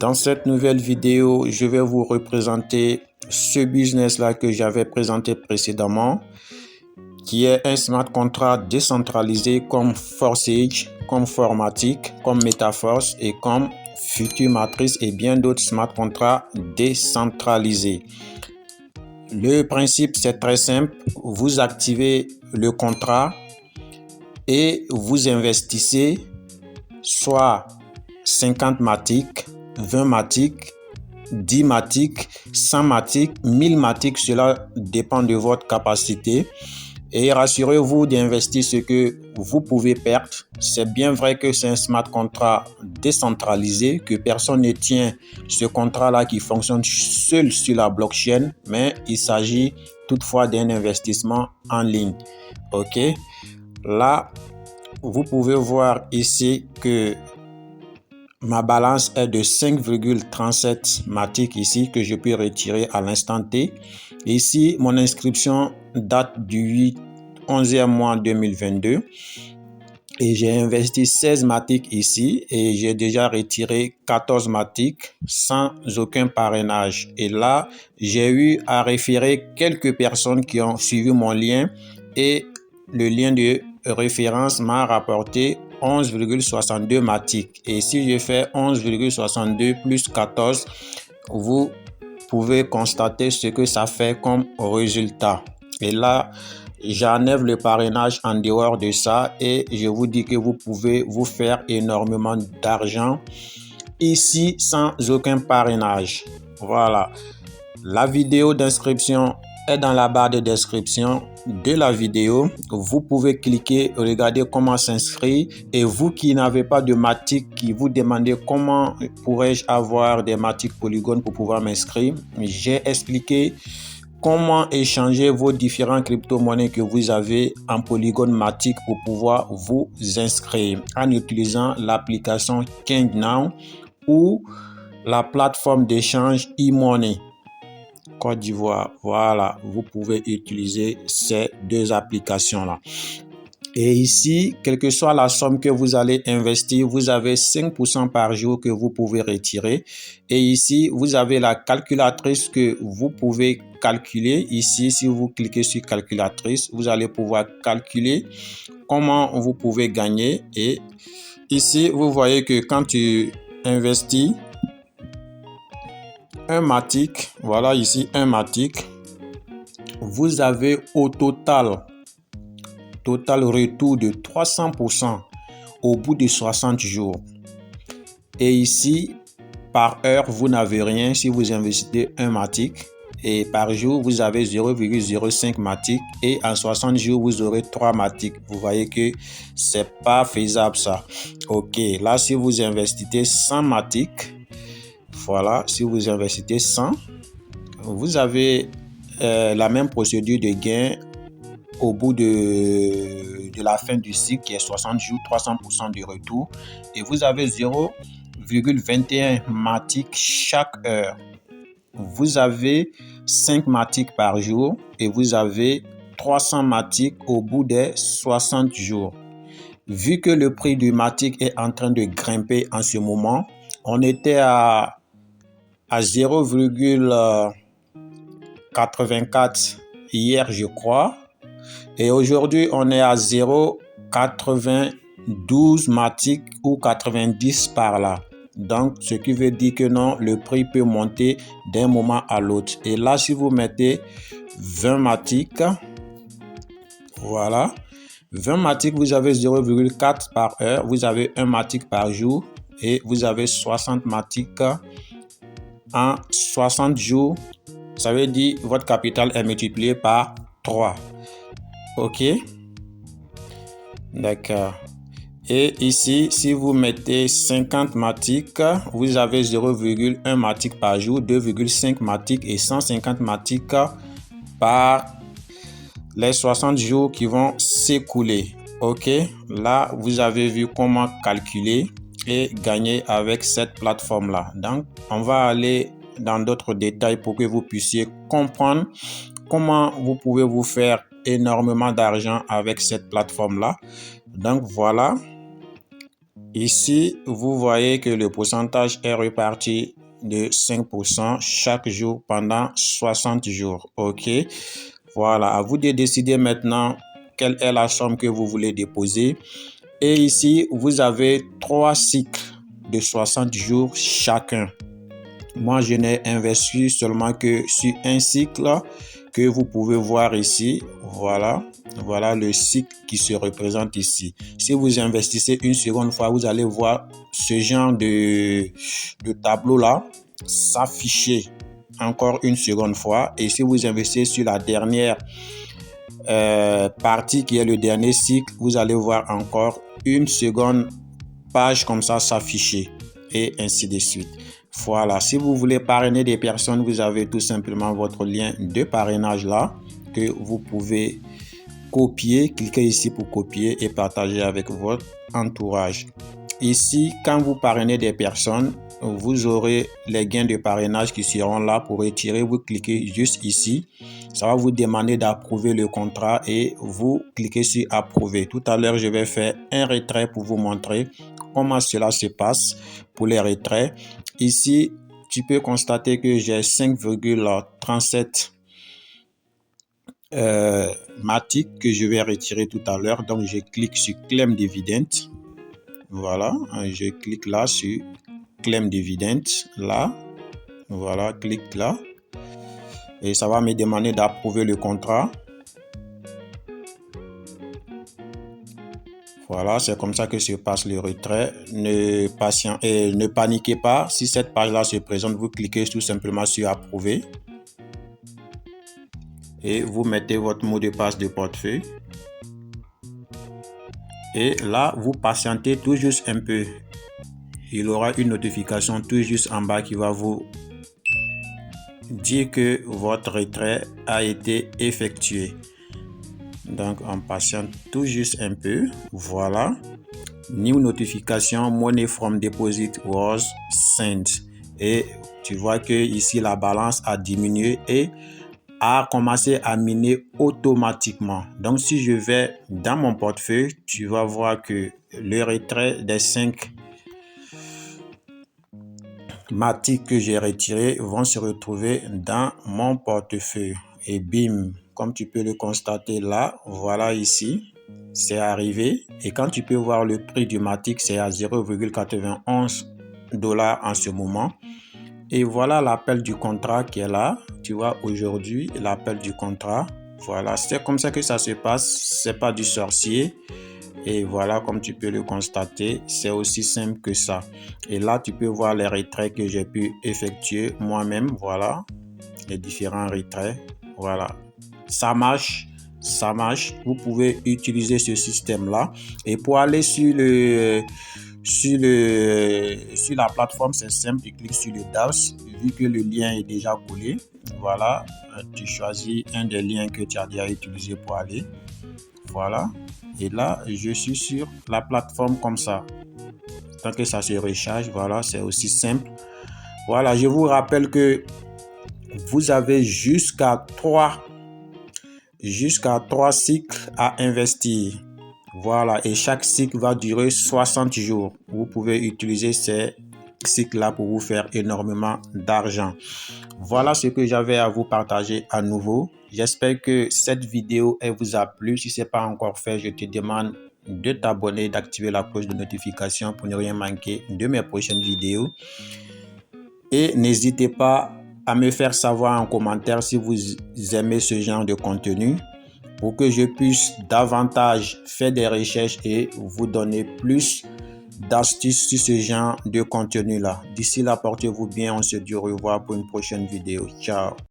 Dans cette nouvelle vidéo, je vais vous représenter ce business-là que j'avais présenté précédemment, qui est un smart contract décentralisé comme Forsage, comme Formatic, comme Metaforce et comme Futumatrix et bien d'autres smart contracts décentralisés. Le principe, c'est très simple. Vous activez le contrat et vous investissez soit 50 Matic, 20 Matic, 10 Matic, 100 Matic, 1000 Matic, cela dépend de votre capacité. Et rassurez-vous d'investir ce que vous pouvez perdre. C'est bien vrai que c'est un smart contract décentralisé, que personne ne tient ce contrat-là qui fonctionne seul sur la blockchain, mais il s'agit toutefois d'un investissement en ligne. Ok, là, vous pouvez voir ici que ma balance est de 5,37 Matic ici que je peux retirer à l'instant T. Ici, mon inscription date du 11e mois 2022 et j'ai investi 16 Matic ici et j'ai déjà retiré 14 Matic sans aucun parrainage. Et là, j'ai eu à référer quelques personnes qui ont suivi mon lien et le lien de référence m'a rapporté 11,62 Matic. Et si je fais 11,62 plus 14, vous pouvez constater ce que ça fait comme résultat. Et là, j'enlève le parrainage en dehors de ça et je vous dis que vous pouvez vous faire énormément d'argent ici sans aucun parrainage. Voilà. La vidéo d'inscription est dans la barre de description de la vidéo. Vous pouvez cliquer, regarder comment s'inscrire. Et vous qui n'avez pas de Matic, qui vous demandez comment pourrais-je avoir des Matic Polygon pour pouvoir m'inscrire, j'ai expliqué comment échanger vos différents crypto-monnaies que vous avez en Polygon Matic pour pouvoir vous inscrire en utilisant l'application KingNow ou la plateforme d'échange e-money Côte d'Ivoire. Voilà, vous pouvez utiliser ces deux applications-là. Et ici, quelle que soit la somme que vous allez investir, vous avez 5% par jour que vous pouvez retirer. Et ici, vous avez la calculatrice que vous pouvez calculer. Ici, si vous cliquez sur calculatrice, vous allez pouvoir calculer comment vous pouvez gagner. Et ici, vous voyez que quand tu investis un Matic, voilà ici un Matic, vous avez au total retour de 300% au bout de 60 jours. Et ici, par heure, vous n'avez rien si vous investissez un Matic. Et par jour, vous avez 0,05 Matic. Et en 60 jours, vous aurez 3 Matic. Vous voyez que c'est pas faisable ça. Ok, là, si vous investissez 100 Matic, voilà, si vous investissez 100, vous avez la même procédure de gain au bout de la fin du cycle qui est 60 jours, 300% de retour. Et vous avez 0,21 Matic chaque heure. Vous avez 5 Matic par jour et vous avez 300 Matic au bout des 60 jours. Vu que le prix du Matic est en train de grimper en ce moment, on était à 0,84 hier, je crois. Et aujourd'hui, on est à 0,92 Matic ou 90 par là. Donc, ce qui veut dire que non, le prix peut monter d'un moment à l'autre. Et là, si vous mettez 20 Matic, voilà, 20 Matic, vous avez 0,4 par heure, vous avez 1 Matic par jour et vous avez 60 Matic en 60 jours. Ça veut dire que votre capital est multiplié par 3. Ok, d'accord. Et ici, si vous mettez 50 Matic, vous avez 0,1 Matic par jour, 2,5 Matic et 150 Matic par les 60 jours qui vont s'écouler. Ok, là, vous avez vu comment calculer et gagner avec cette plateforme-là. Donc, on va aller dans d'autres détails pour que vous puissiez comprendre comment vous pouvez vous faire énormément d'argent avec cette plateforme là. Donc voilà, Ici, vous voyez que le pourcentage est reparti de 5% chaque jour pendant 60 jours. OK. Voilà, à vous de décider maintenant quelle est la somme que vous voulez déposer. Et ici, vous avez 3 cycles de 60 jours chacun. Moi, je n'ai investi seulement que sur un cycle que vous pouvez voir ici. Voilà le cycle qui se représente ici. Si vous investissez une seconde fois, vous allez voir ce genre de tableau-là s'afficher encore une seconde fois. Et si vous investissez sur la dernière partie qui est le dernier cycle, vous allez voir encore une seconde page comme ça s'afficher et ainsi de suite. Voilà, si vous voulez parrainer des personnes, vous avez tout simplement votre lien de parrainage là que vous pouvez copier. Cliquez ici pour copier et partager avec votre entourage. Ici, quand vous parrainez des personnes, vous aurez les gains de parrainage qui seront là pour retirer. Vous cliquez juste ici. Ça va vous demander d'approuver le contrat et vous cliquez sur approuver. Tout à l'heure, je vais faire un retrait pour vous montrer comment cela se passe pour les retraits. Ici, tu peux constater que j'ai 5,37 Matic que je vais retirer tout à l'heure. Donc, je clique sur Claim Dividend. Voilà, je clique là sur Claim Dividend. Là, voilà, clique là. Et ça va me demander d'approuver le contrat. Voilà, c'est comme ça que se passe le retrait. Ne paniquez pas. Si cette page-là se présente, vous cliquez tout simplement sur approuver. Et vous mettez votre mot de passe de portefeuille. Et là, vous patientez tout juste un peu. Il y aura une notification tout juste en bas qui va vous dire que votre retrait a été effectué. Donc, on patiente tout juste un peu. Voilà. New notification, money from deposit was sent. Et tu vois que ici, la balance a diminué et a commencé à miner automatiquement. Donc, si je vais dans mon portefeuille, tu vas voir que le retrait des 5 Matic que j'ai retirés vont se retrouver dans mon portefeuille. Et bim, comme tu peux le constater là, voilà ici, c'est arrivé. Et quand tu peux voir le prix du Matic, c'est à 0,91 $ en ce moment. Et voilà l'appel du contrat qui est là. Tu vois aujourd'hui l'appel du contrat. Voilà, c'est comme ça que ça se passe. C'est pas du sorcier. Et voilà, comme tu peux le constater, c'est aussi simple que ça. Et là, tu peux voir les retraits que j'ai pu effectuer moi-même. Voilà, les différents retraits. Voilà, ça marche. Ça marche. Vous pouvez utiliser ce système-là. Et pour aller sur la plateforme, c'est simple. Tu cliques sur le DAOS. Vu que le lien est déjà collé, voilà, tu choisis un des liens que tu as déjà utilisé pour aller. Voilà. Et là, je suis sur la plateforme comme ça. Tant que ça se recharge, voilà, c'est aussi simple. Voilà, je vous rappelle que vous avez jusqu'à 3 cycles à investir. Voilà, et chaque cycle va durer 60 jours. Vous pouvez utiliser ces cycles-là pour vous faire énormément d'argent. Voilà ce que j'avais à vous partager à nouveau. J'espère que cette vidéo vous a plu. Si ce n'est pas encore fait, je te demande de t'abonner, d'activer la cloche de notification pour ne rien manquer de mes prochaines vidéos. Et n'hésitez pas à me faire savoir en commentaire si vous aimez ce genre de contenu pour que je puisse davantage faire des recherches et vous donner plus d'astuces sur ce genre de contenu là. D'ici là, portez-vous bien. On se dit au revoir pour une prochaine vidéo. Ciao.